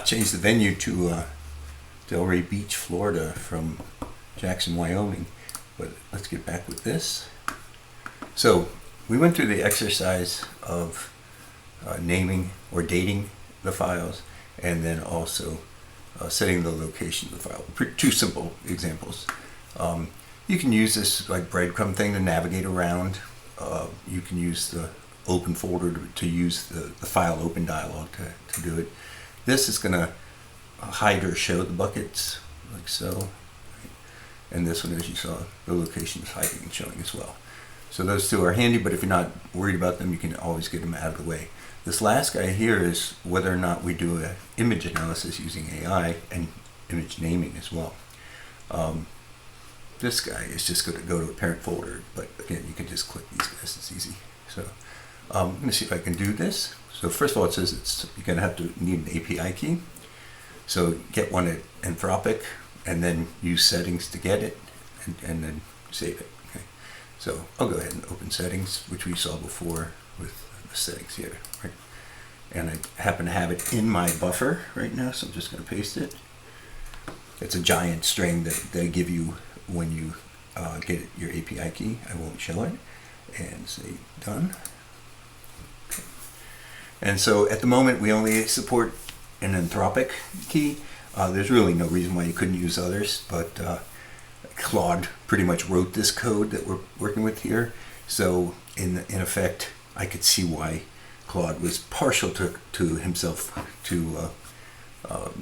Change the venue to Delray Beach, Florida from Jackson, Wyoming. But let's get back with this. So we went through the exercise of naming or dating the files, and then also setting the location of the file. Two simple examples. You can use this like breadcrumb thing to navigate around. You can use the open folder to use the file open dialog to do it. This is going to hide or show the buckets like so. And this one, as you saw, the location is hiding and showing as well. So those two are handy, but if you're not worried about them, you can always get them out of the way. This last guy here is whether or not we do an image analysis using AI and image naming as well. This guy is just going to go to a parent folder, but again, you can just click these guys, it's easy. So I'm going to see if I can do this. So first of all, it says you're going to have to need an API key. So get one at Anthropic, and then use settings to get it, and then save it. Okay. So I'll go ahead and open settings, which we saw before with the settings here, right? And I happen to have it in my buffer right now, so I'm just going to paste it. It's a giant string that they give you when you get your API key. I won't show it, and say done. Okay. And so at the moment, we only support an Anthropic key. There's really no reason why you couldn't use others, but Claude pretty much wrote this code that we're working with here. So in effect, I could see why Claude was partial to himself to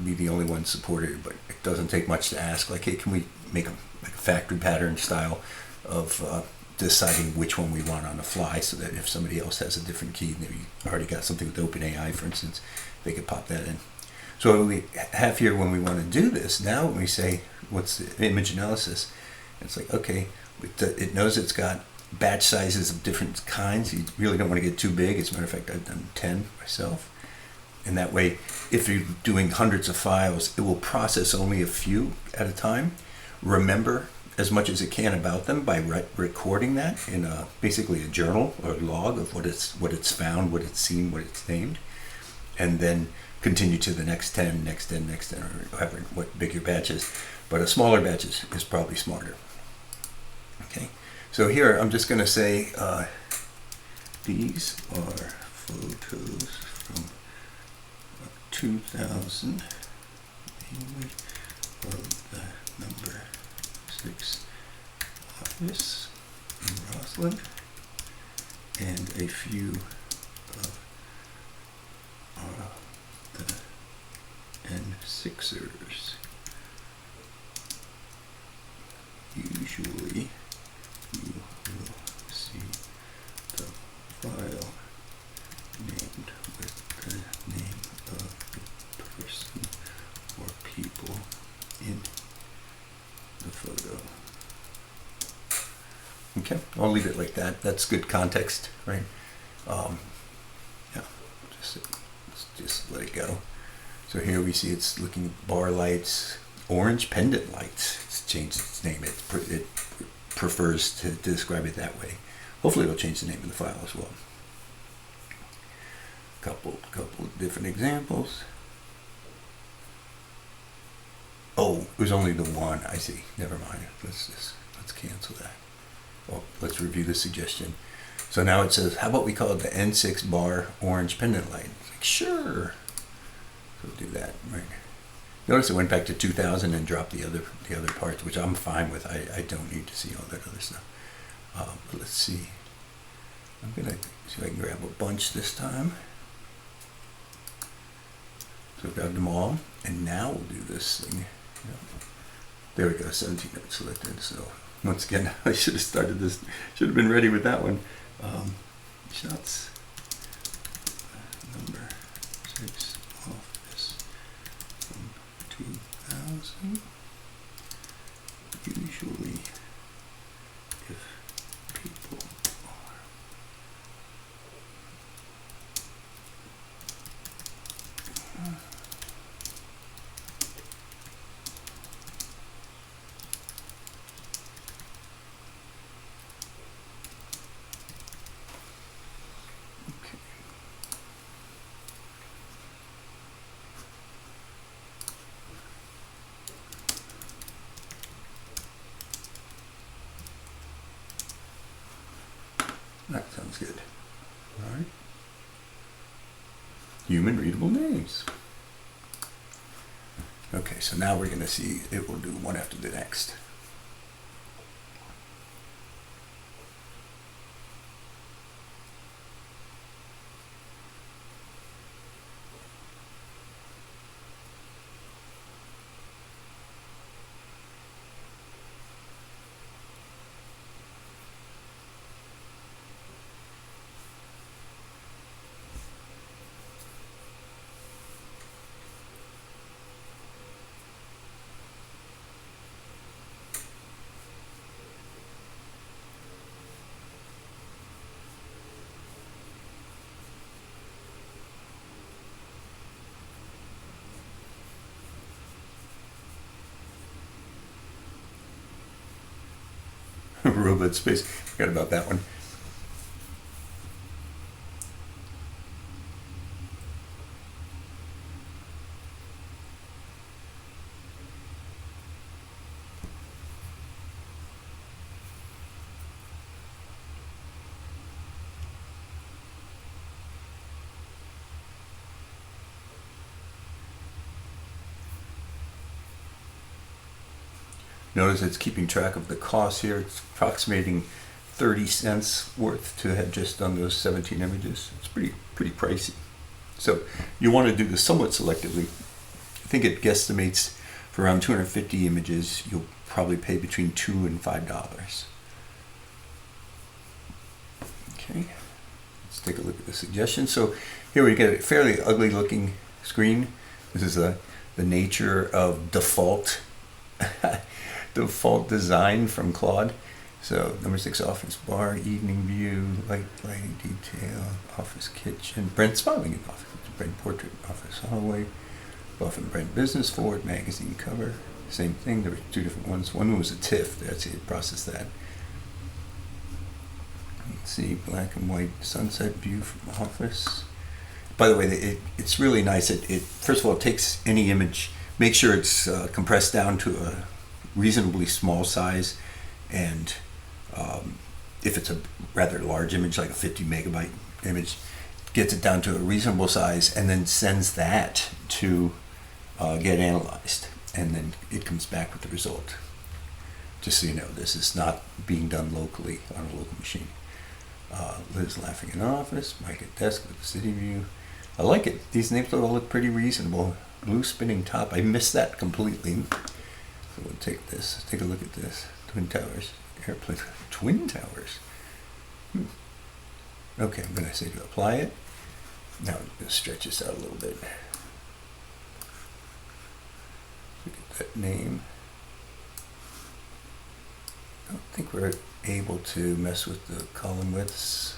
be the only one supported, but it doesn't take much to ask, like, hey, can we make a factory pattern style of deciding which one we want on the fly, so that if somebody else has a different key, maybe already got something with OpenAI, for instance, they could pop that in. So what we have here when we want to do this, now when we say, what's the image analysis? It's like, okay, it knows it's got batch sizes of different kinds. You really don't want to get too big. As a matter of fact, I've done 10 myself. And that way, if you're doing hundreds of files, it will process only a few at a time. Remember as much as it can about them by recording that in basically a journal or log of what it's found, what it's seen, what it's named, and then continue to the next 10, next 10, next 10, or however, what big your batch is. But a smaller batch is probably smarter. Okay, so here I'm just going to say these are photos from 2000 of the number 6 office in Roslyn, and a few of the N6ers. Usually you will see the file named with the name of the person or people in the photo. Okay, I'll leave it like that. That's good context, right? Yeah, just let it go. So here we see it's looking at bar lights, orange pendant lights. It's changed its name. It prefers to describe it that way. Hopefully it'll change the name of the file as well. Couple different examples. Oh, it was only the one. I see. Never mind. Let's cancel that. Oh, let's review the suggestion. So now it says, how about we call it the N6 bar orange pendant light? It's like, sure. So we'll do that, right? Notice it went back to 2000 and dropped the other parts, which I'm fine with. I don't need to see all that other stuff. But let's see. I'm gonna see if I can grab a bunch this time. So I've got them all, and now we'll do this thing. There we go, 17 notes selected. So once again, I should have started this. Should have been ready with that one. Shots. Number 6 office from 2000. Usually, if people are Sounds good. All right. Human readable names. Okay, so now we're going to see it will do one after the next. Robot space. Forgot about that one. Notice it's keeping track of the cost here. It's approximating 30 cents worth to have just done those 17 images. It's pretty pricey. So you want to do this somewhat selectively. I think it guesstimates for around 250 images, you'll probably pay between $2 and $5. Okay, let's take a look at the suggestions. So here we get a fairly ugly looking screen. This is the nature of default design from Claude. So number 6, office bar, evening view, lighting detail, office kitchen, Brent smiling in office, Brent portrait, office hallway, Buff and Brent business forward, magazine cover. Same thing, there were 2 different ones. One was a TIFF, that's it, process that. Let's see, black and white sunset view from office. By the way, it's really nice. It first of all, it takes any image, make sure it's compressed down to a reasonably small size, and if it's a rather large image, like a 50 megabyte image, gets it down to a reasonable size, and then sends that to get analyzed, and then it comes back with the result. Just so you know, this is not being done locally on a local machine. Liz laughing in office, Mike at desk with the city view. I like it. These names all look pretty reasonable. Blue spinning top. I missed that completely. So we'll take this. Take a look at this. Twin Towers. Airplane. Twin Towers. Okay, I'm going to say to apply it. Now I'm going to stretch this out a little bit. Look at that name. I don't think we're able to mess with the column widths.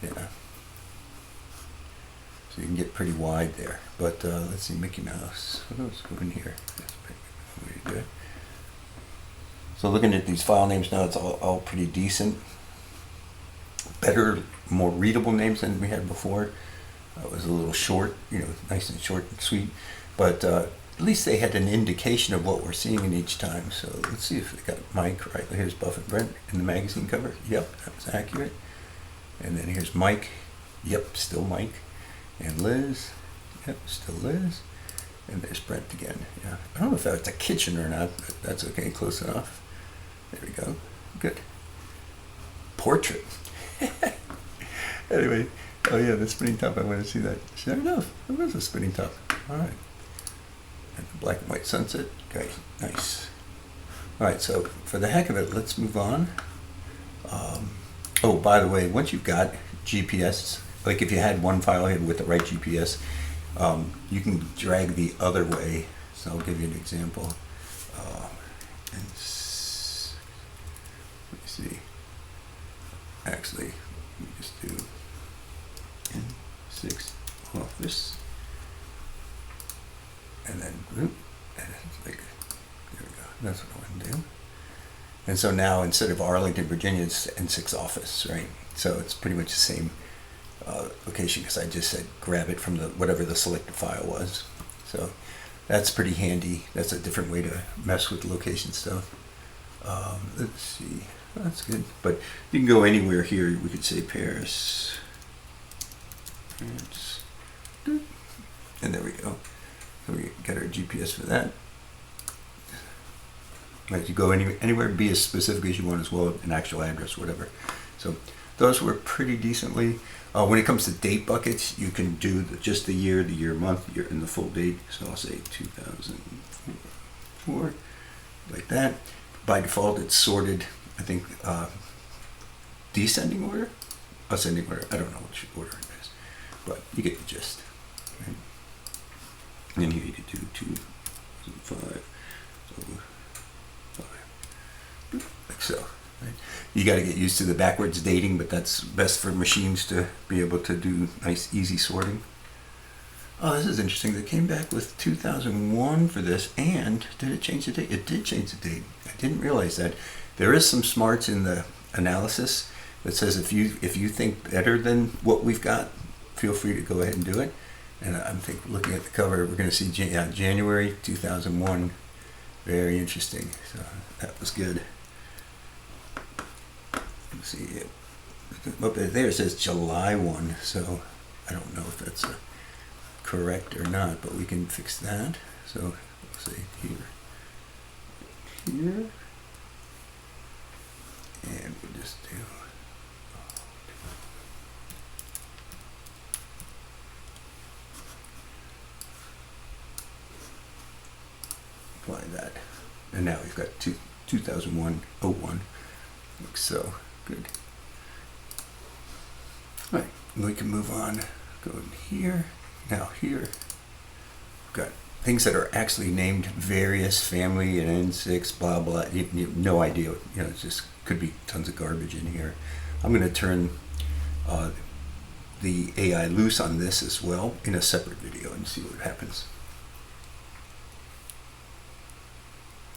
Yeah. So you can get pretty wide there. But let's see, Mickey Mouse. Let's go in here. That's pretty good. So looking at these file names now, it's all pretty decent. Better, more readable names than we had before. It was a little short, nice and short and sweet. But at least they had an indication of what we're seeing in each time. So let's see if they got Mike right. Here's Buff and Brent in the magazine cover. Yep, that was accurate. And then here's Mike. Yep, still Mike. And Liz. Yep, still Liz. And there's Brent again. Yeah, I don't know if that's a kitchen or not, but that's okay, close enough. There we go. Good. Portrait. Anyway, oh yeah, the spinning top. I want to see that. Sure enough, it was a spinning top. All right. And the black and white sunset. Great, nice. All right, so for the heck of it, let's move on. Oh, by the way, once you've got GPS, like if you had one file here with the right GPS, you can drag the other way. So I'll give you an example. Let me see. Actually, let me just do N6 office, and then group, and it's like, there we go. That's what I want to do. And so now instead of Arlington, Virginia, it's N6 office, right? So it's pretty much the same location, because I just said grab it from whatever the selected file was. So that's pretty handy. That's a different way to mess with location stuff. Let's see. That's good. But you can go anywhere here. We could say Paris. France. And there we go. So we got our GPS for that. Like you go anywhere, be as specific as you want as well, an actual address, whatever. So those were pretty decently. When it comes to date buckets, you can do just the year, month, year, and the full date. So I'll say 2004, like that. By default, it's sorted, I think, descending order, ascending order. I don't know which order it is, but you get the gist. Right? And here you do 2005, like so. Right? You got to get used to the backwards dating, but that's best for machines to be able to do nice, easy sorting. Oh, this is interesting. They came back with 2001 for this, and did it change the date? It did change the date. I didn't realize that. There is some smarts in the analysis that says if you think better than what we've got, feel free to go ahead and do it. And I'm looking at the cover, we're going to see January 2001. Very interesting. So that was good. Let's see. Up there it says July 1, so I don't know if that's correct or not, but we can fix that. So let's see here, and we'll just do apply that, and now we've got 2001 like so. Good. All right, we can move on. Go in here. Now here, we've got things that are actually named various family and N6, blah blah. You have no idea. It just could be tons of garbage in here. I'm going to turn the AI loose on this as well in a separate video and see what happens.